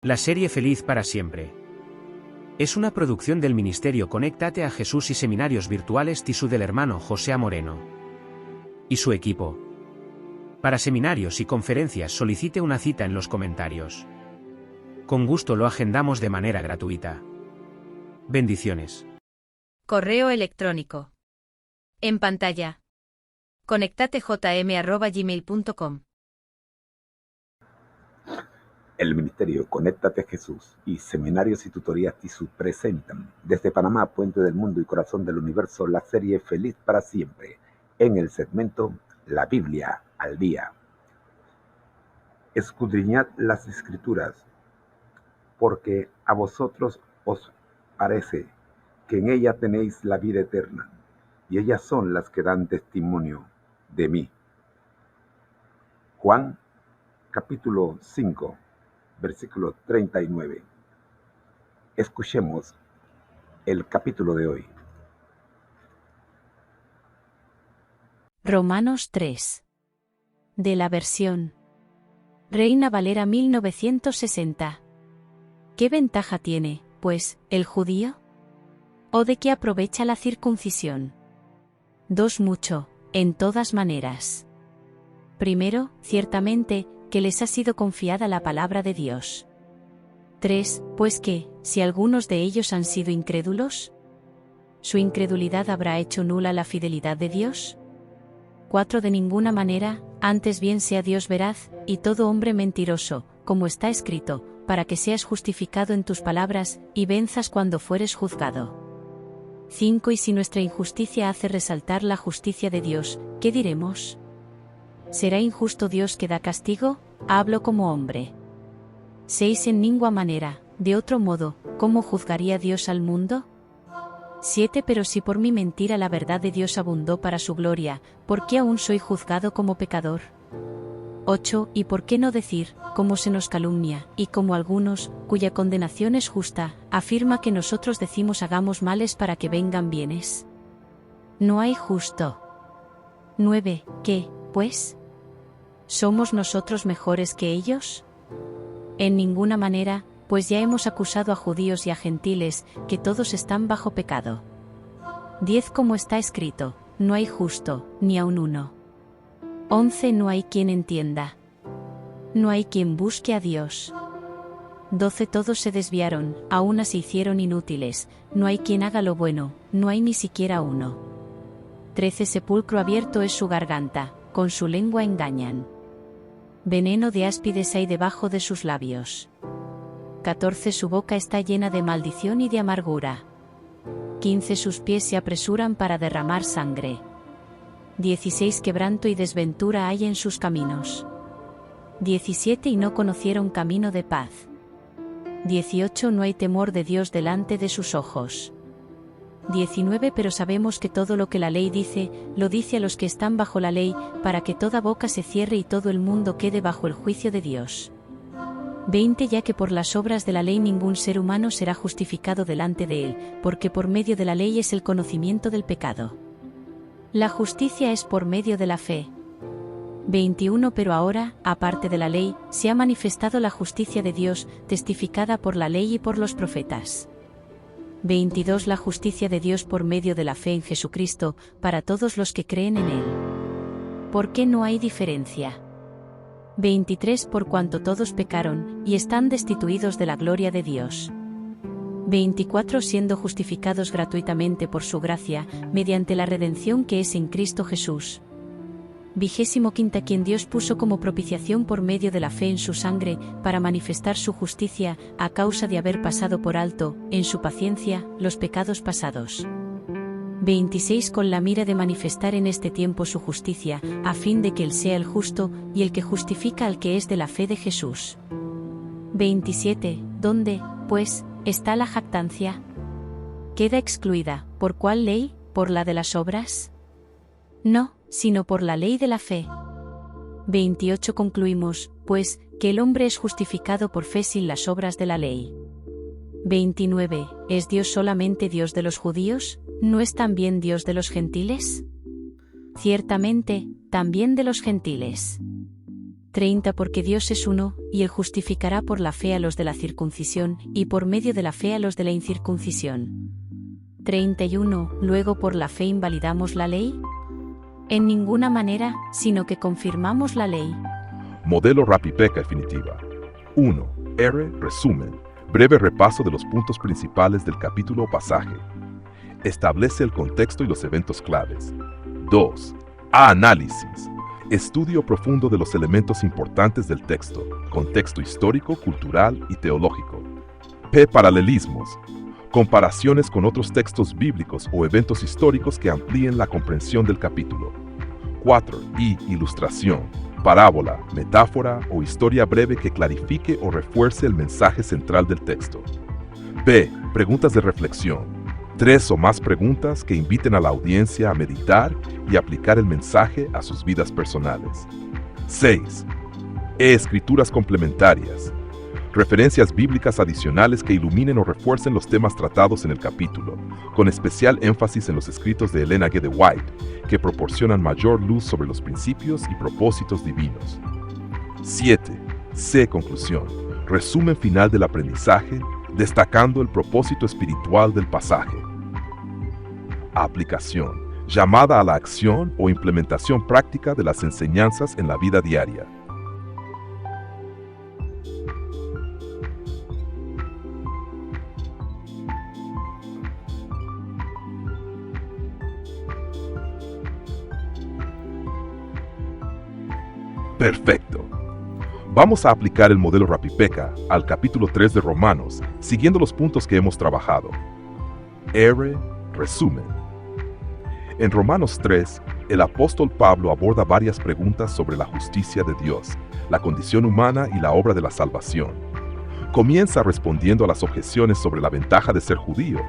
La serie Feliz para Siempre es una producción del Ministerio Conéctate a Jesús y Seminarios Virtuales TISU del hermano José Moreno y su equipo. Para seminarios y conferencias solicite una cita en los comentarios. Con gusto lo agendamos de manera gratuita. Bendiciones. Correo electrónico. En pantalla. conectatejm@gmail.com. El Ministerio Conéctate a Jesús y Seminarios y Tutorías TISU presentan desde Panamá, Puente del Mundo y Corazón del Universo la serie Feliz para Siempre en el segmento La Biblia al Día. Escudriñad las Escrituras, porque a vosotros os parece que en ella tenéis la vida eterna, y ellas son las que dan testimonio de mí. Juan, capítulo 5, versículo 39. Escuchemos el capítulo de hoy. Romanos 3. De la versión Reina Valera 1960. ¿Qué ventaja tiene, pues, el judío? ¿O de qué aprovecha la circuncisión? 2. Mucho, en todas maneras. Primero, ciertamente, que les ha sido confiada la palabra de Dios. 3. Pues que, si algunos de ellos han sido incrédulos, ¿su incredulidad habrá hecho nula la fidelidad de Dios? 4. De ninguna manera, antes bien sea Dios veraz, y todo hombre mentiroso, como está escrito, para que seas justificado en tus palabras, y venzas cuando fueres juzgado. 5. Y si nuestra injusticia hace resaltar la justicia de Dios, ¿qué diremos? ¿Será injusto Dios que da castigo? Hablo como hombre. 6. En ninguna manera, de otro modo, ¿cómo juzgaría Dios al mundo? 7. Pero si por mi mentira la verdad de Dios abundó para su gloria, ¿por qué aún soy juzgado como pecador? 8. ¿Y por qué no decir, como se nos calumnia, y como algunos, cuya condenación es justa, afirma que nosotros decimos hagamos males para que vengan bienes? No hay justo. 9. ¿Qué, pues? ¿Somos nosotros mejores que ellos? En ninguna manera, pues ya hemos acusado a judíos y a gentiles, que todos están bajo pecado. 10. Como está escrito, no hay justo, ni aun uno. 11. No hay quien entienda. No hay quien busque a Dios. 12. Todos se desviaron, a una se hicieron inútiles, no hay quien haga lo bueno, no hay ni siquiera uno. 13. Sepulcro abierto es su garganta, con su lengua engañan. Veneno de áspides hay debajo de sus labios. 14. Su boca está llena de maldición y de amargura. 15. Sus pies se apresuran para derramar sangre. 16. Quebranto y desventura hay en sus caminos. 17. Y no conocieron camino de paz. 18. No hay temor de Dios delante de sus ojos. 19. Pero sabemos que todo lo que la ley dice, lo dice a los que están bajo la ley, para que toda boca se cierre y todo el mundo quede bajo el juicio de Dios. 20. Ya que por las obras de la ley ningún ser humano será justificado delante de él, porque por medio de la ley es el conocimiento del pecado. La justicia es por medio de la fe. 21. Pero ahora, aparte de la ley, se ha manifestado la justicia de Dios, testificada por la ley y por los profetas. 22. La justicia de Dios por medio de la fe en Jesucristo, para todos los que creen en Él. ¿Por qué no hay diferencia? 23. Por cuanto todos pecaron, y están destituidos de la gloria de Dios. 24. Siendo justificados gratuitamente por su gracia, mediante la redención que es en Cristo Jesús. 25. Quien Dios puso como propiciación por medio de la fe en su sangre, para manifestar su justicia, a causa de haber pasado por alto, en su paciencia, los pecados pasados. 26. Con la mira de manifestar en este tiempo su justicia, a fin de que Él sea el justo, y el que justifica al que es de la fe de Jesús. 27. ¿Dónde, pues, está la jactancia? ¿Queda excluida, por cuál ley, por la de las obras? No, sino por la ley de la fe. 28. Concluimos, pues, que el hombre es justificado por fe sin las obras de la ley. 29. ¿Es Dios solamente Dios de los judíos? ¿No es también Dios de los gentiles? Ciertamente, también de los gentiles. 30 Porque Dios es uno, y Él justificará por la fe a los de la circuncisión, y por medio de la fe a los de la incircuncisión. 31 Luego por la fe invalidamos la ley. En ninguna manera, sino que confirmamos la ley. Modelo Rapipeca definitiva. 1. Resumen. Breve repaso de los puntos principales del capítulo o pasaje. Establece el contexto y los eventos claves. 2. Análisis. Estudio profundo de los elementos importantes del texto, contexto histórico, cultural y teológico. P. Paralelismos. Comparaciones con otros textos bíblicos o eventos históricos que amplíen la comprensión del capítulo. 4. Ilustración. Parábola, metáfora o historia breve que clarifique o refuerce el mensaje central del texto. B. Preguntas de reflexión. 3 o más preguntas que inviten a la audiencia a meditar y aplicar el mensaje a sus vidas personales. 6. Escrituras complementarias. Referencias bíblicas adicionales que iluminen o refuercen los temas tratados en el capítulo, con especial énfasis en los escritos de Elena G. de White, que proporcionan mayor luz sobre los principios y propósitos divinos. 7. C. Conclusión. Resumen final del aprendizaje, destacando el propósito espiritual del pasaje. Aplicación. Llamada a la acción o implementación práctica de las enseñanzas en la vida diaria. Perfecto. Vamos a aplicar el modelo Rapipeca al capítulo 3 de Romanos, siguiendo los puntos que hemos trabajado. Resumen. En Romanos 3, el apóstol Pablo aborda varias preguntas sobre la justicia de Dios, la condición humana y la obra de la salvación. Comienza respondiendo a las objeciones sobre la ventaja de ser judío,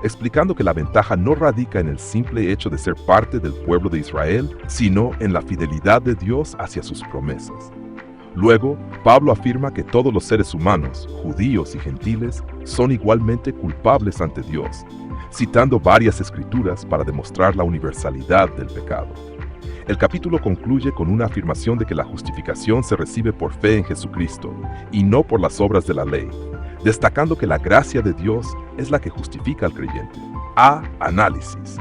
explicando que la ventaja no radica en el simple hecho de ser parte del pueblo de Israel, sino en la fidelidad de Dios hacia sus promesas. Luego, Pablo afirma que todos los seres humanos, judíos y gentiles, son igualmente culpables ante Dios, citando varias escrituras para demostrar la universalidad del pecado. El capítulo concluye con una afirmación de que la justificación se recibe por fe en Jesucristo, y no por las obras de la ley, destacando que la gracia de Dios es la que justifica al creyente. Análisis.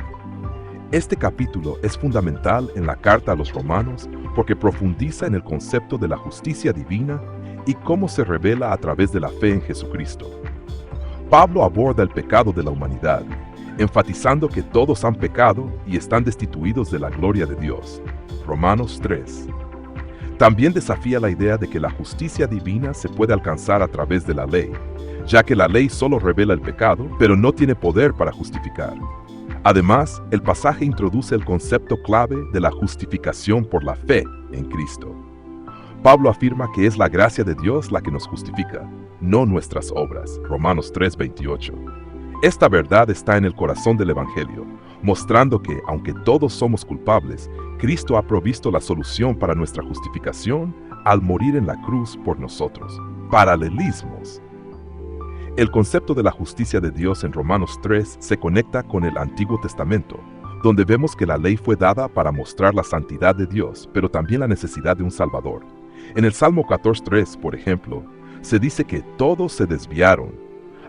Este capítulo es fundamental en la carta a los romanos porque profundiza en el concepto de la justicia divina y cómo se revela a través de la fe en Jesucristo. Pablo aborda el pecado de la humanidad, enfatizando que todos han pecado y están destituidos de la gloria de Dios. Romanos 3. También desafía la idea de que la justicia divina se puede alcanzar a través de la ley, ya que la ley solo revela el pecado, pero no tiene poder para justificar. Además, el pasaje introduce el concepto clave de la justificación por la fe en Cristo. Pablo afirma que es la gracia de Dios la que nos justifica, no nuestras obras. Romanos 3:28. Esta verdad está en el corazón del Evangelio, mostrando que, aunque todos somos culpables, Cristo ha provisto la solución para nuestra justificación al morir en la cruz por nosotros. Paralelismos. El concepto de la justicia de Dios en Romanos 3 se conecta con el Antiguo Testamento, donde vemos que la ley fue dada para mostrar la santidad de Dios, pero también la necesidad de un Salvador. En el Salmo 14:3, por ejemplo, se dice que todos se desviaron,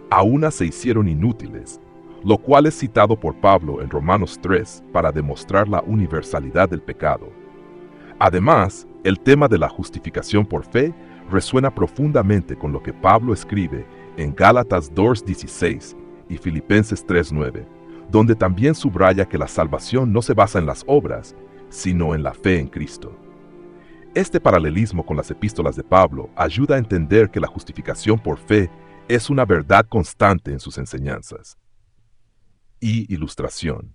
a una se hicieron inútiles, lo cual es citado por Pablo en Romanos 3 para demostrar la universalidad del pecado. Además, el tema de la justificación por fe resuena profundamente con lo que Pablo escribe en Gálatas 2:16 y Filipenses 3:9, donde también subraya que la salvación no se basa en las obras, sino en la fe en Cristo. Este paralelismo con las epístolas de Pablo ayuda a entender que la justificación por fe es una verdad constante en sus enseñanzas. Ilustración.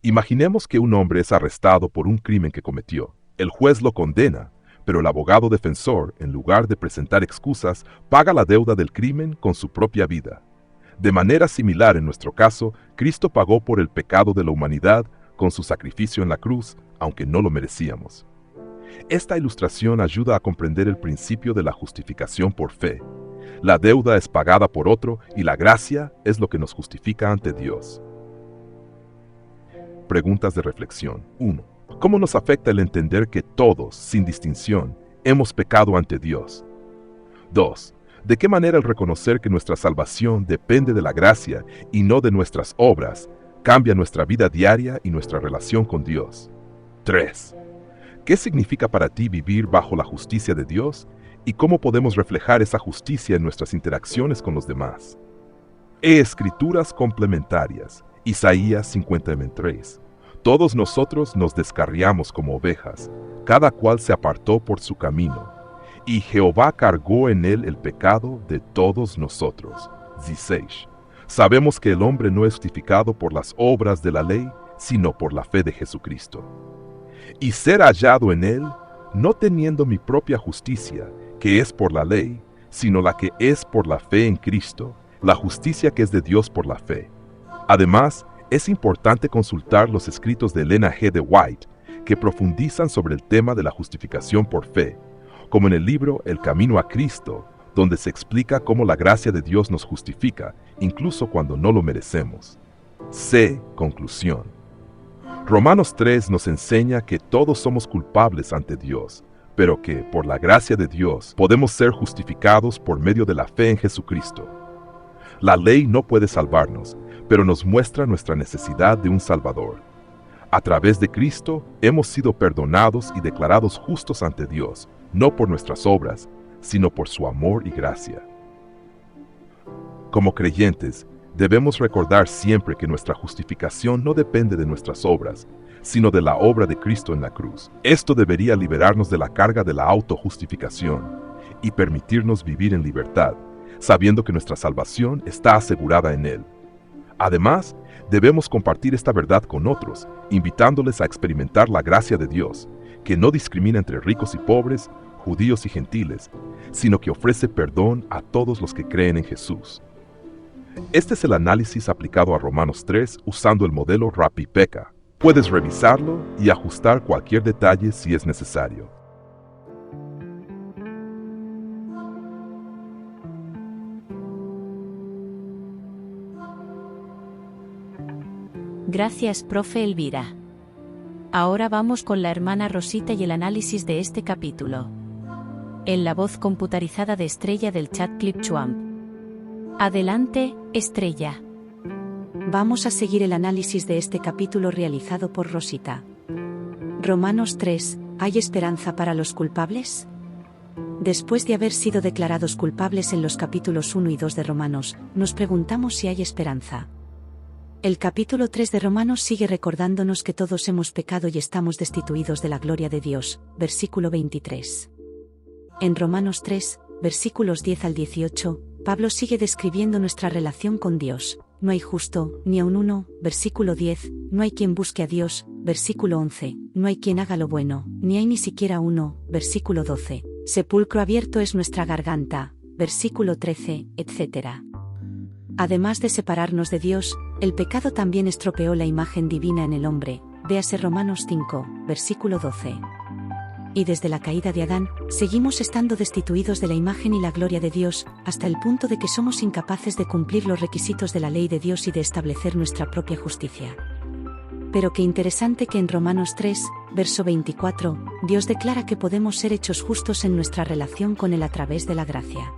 Imaginemos que un hombre es arrestado por un crimen que cometió. El juez lo condena, pero el abogado defensor, en lugar de presentar excusas, paga la deuda del crimen con su propia vida. De manera similar en nuestro caso, Cristo pagó por el pecado de la humanidad con su sacrificio en la cruz, aunque no lo merecíamos. Esta ilustración ayuda a comprender el principio de la justificación por fe. La deuda es pagada por otro y la gracia es lo que nos justifica ante Dios. Preguntas de reflexión. 1. ¿Cómo nos afecta el entender que todos, sin distinción, hemos pecado ante Dios. 2. ¿De qué manera el reconocer que nuestra salvación depende de la gracia y no de nuestras obras cambia nuestra vida diaria y nuestra relación con Dios? 3. ¿Qué significa para ti vivir bajo la justicia de Dios y cómo podemos reflejar esa justicia en nuestras interacciones con los demás? Escrituras complementarias. Isaías 53. Todos nosotros nos descarriamos como ovejas, cada cual se apartó por su camino, y Jehová cargó en él el pecado de todos nosotros. 16. Sabemos que el hombre no es justificado por las obras de la ley, sino por la fe de Jesucristo. Y ser hallado en él, no teniendo mi propia justicia, que es por la ley, sino la que es por la fe en Cristo, la justicia que es de Dios por la fe. Además, es importante consultar los escritos de Elena G. de White, que profundizan sobre el tema de la justificación por fe, como en el libro El Camino a Cristo, donde se explica cómo la gracia de Dios nos justifica, incluso cuando no lo merecemos. C. Conclusión. Romanos 3 nos enseña que todos somos culpables ante Dios, pero que, por la gracia de Dios, podemos ser justificados por medio de la fe en Jesucristo. La ley no puede salvarnos, pero nos muestra nuestra necesidad de un Salvador. A través de Cristo hemos sido perdonados y declarados justos ante Dios, no por nuestras obras, sino por su amor y gracia. Como creyentes, debemos recordar siempre que nuestra justificación no depende de nuestras obras, sino de la obra de Cristo en la cruz. Esto debería liberarnos de la carga de la autojustificación y permitirnos vivir en libertad, sabiendo que nuestra salvación está asegurada en Él. Además, debemos compartir esta verdad con otros, invitándoles a experimentar la gracia de Dios, que no discrimina entre ricos y pobres, judíos y gentiles, sino que ofrece perdón a todos los que creen en Jesús. Este es el análisis aplicado a Romanos 3 usando el modelo Rapi-Peka. Puedes revisarlo y ajustar cualquier detalle si es necesario. Gracias, profe Elvira. Ahora vamos con la hermana Rosita y el análisis de este capítulo. En la voz computarizada de Estrella del chat ClipChuamp. Adelante, Estrella. Vamos a seguir el análisis de este capítulo realizado por Rosita. Romanos 3, ¿hay esperanza para los culpables? Después de haber sido declarados culpables en los capítulos 1 y 2 de Romanos, nos preguntamos si hay esperanza. El capítulo 3 de Romanos sigue recordándonos que todos hemos pecado y estamos destituidos de la gloria de Dios, versículo 23. En Romanos 3, versículos 10 al 18, Pablo sigue describiendo nuestra relación con Dios. No hay justo, ni aun uno, versículo 10, no hay quien busque a Dios, versículo 11, no hay quien haga lo bueno, ni hay ni siquiera uno, versículo 12, sepulcro abierto es nuestra garganta, versículo 13, etc. Además de separarnos de Dios, el pecado también estropeó la imagen divina en el hombre, véase Romanos 5, versículo 12. Y desde la caída de Adán, seguimos estando destituidos de la imagen y la gloria de Dios, hasta el punto de que somos incapaces de cumplir los requisitos de la ley de Dios y de establecer nuestra propia justicia. Pero qué interesante que en Romanos 3, verso 24, Dios declara que podemos ser hechos justos en nuestra relación con Él a través de la gracia.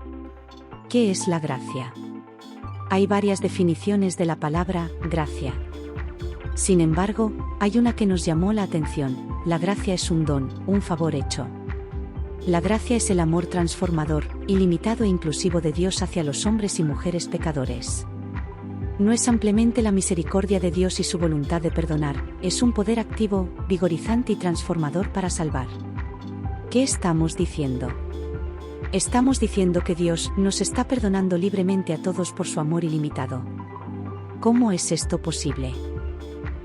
¿Qué es la gracia? Hay varias definiciones de la palabra gracia. Sin embargo, hay una que nos llamó la atención: la gracia es un don, un favor hecho. La gracia es el amor transformador, ilimitado e inclusivo de Dios hacia los hombres y mujeres pecadores. No es ampliamente la misericordia de Dios y su voluntad de perdonar, es un poder activo, vigorizante y transformador para salvar. ¿Qué estamos diciendo? Estamos diciendo que Dios nos está perdonando libremente a todos por su amor ilimitado. ¿Cómo es esto posible?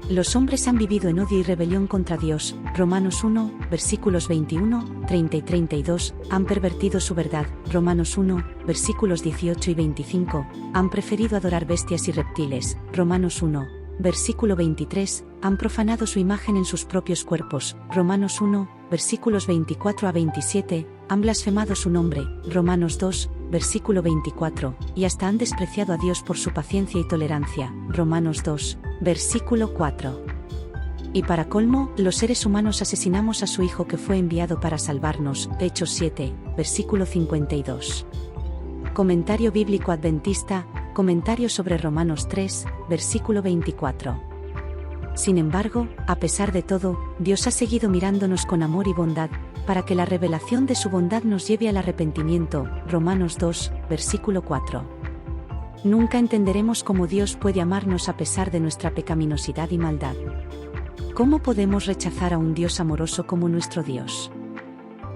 Los hombres han vivido en odio y rebelión contra Dios, Romanos 1, versículos 21, 30 y 32, han pervertido su verdad, Romanos 1, versículos 18 y 25, han preferido adorar bestias y reptiles, Romanos 1, versículo 23, han profanado su imagen en sus propios cuerpos, Romanos 1, versículos 24 a 27, han blasfemado su nombre, Romanos 2, versículo 24, y hasta han despreciado a Dios por su paciencia y tolerancia, Romanos 2, versículo 4. Y para colmo, los seres humanos asesinamos a su Hijo que fue enviado para salvarnos. Hechos 7, versículo 52. Comentario bíblico adventista, comentario sobre Romanos 3, versículo 24. Sin embargo, a pesar de todo, Dios ha seguido mirándonos con amor y bondad, para que la revelación de su bondad nos lleve al arrepentimiento. Romanos 2, versículo 4. Nunca entenderemos cómo Dios puede amarnos a pesar de nuestra pecaminosidad y maldad. ¿Cómo podemos rechazar a un Dios amoroso como nuestro Dios?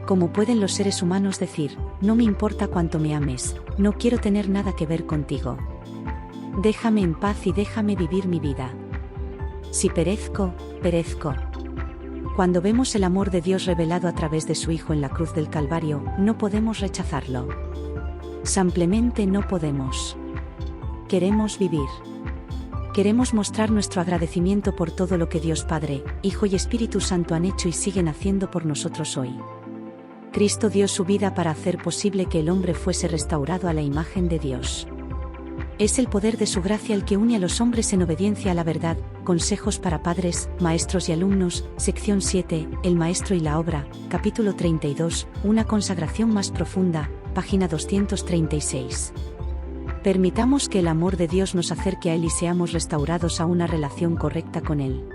¿Cómo pueden los seres humanos decir, no me importa cuánto me ames, no quiero tener nada que ver contigo? Déjame en paz y déjame vivir mi vida. Si perezco, perezco. Cuando vemos el amor de Dios revelado a través de su Hijo en la cruz del Calvario, no podemos rechazarlo. Simplemente no podemos. Queremos vivir. Queremos mostrar nuestro agradecimiento por todo lo que Dios Padre, Hijo y Espíritu Santo han hecho y siguen haciendo por nosotros hoy. Cristo dio su vida para hacer posible que el hombre fuese restaurado a la imagen de Dios. Es el poder de su gracia el que une a los hombres en obediencia a la verdad. Consejos para padres, maestros y alumnos, sección 7, El maestro y la obra, capítulo 32, una consagración más profunda, página 236. Permitamos que el amor de Dios nos acerque a Él y seamos restaurados a una relación correcta con Él.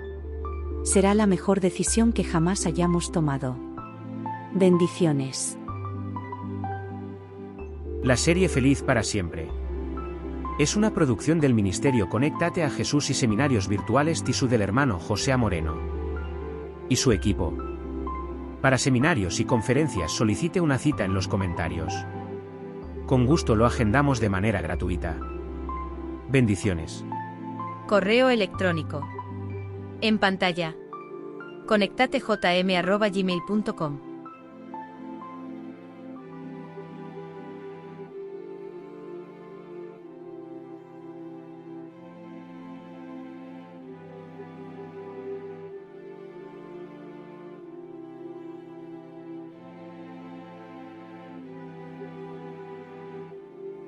Será la mejor decisión que jamás hayamos tomado. Bendiciones. La serie Feliz para siempre es una producción del Ministerio Conéctate a Jesús y Seminarios Virtuales TISU del hermano José Moreno y su equipo. Para seminarios y conferencias solicite una cita en los comentarios. Con gusto lo agendamos de manera gratuita. Bendiciones. Correo electrónico. En pantalla. conectatejm@gmail.com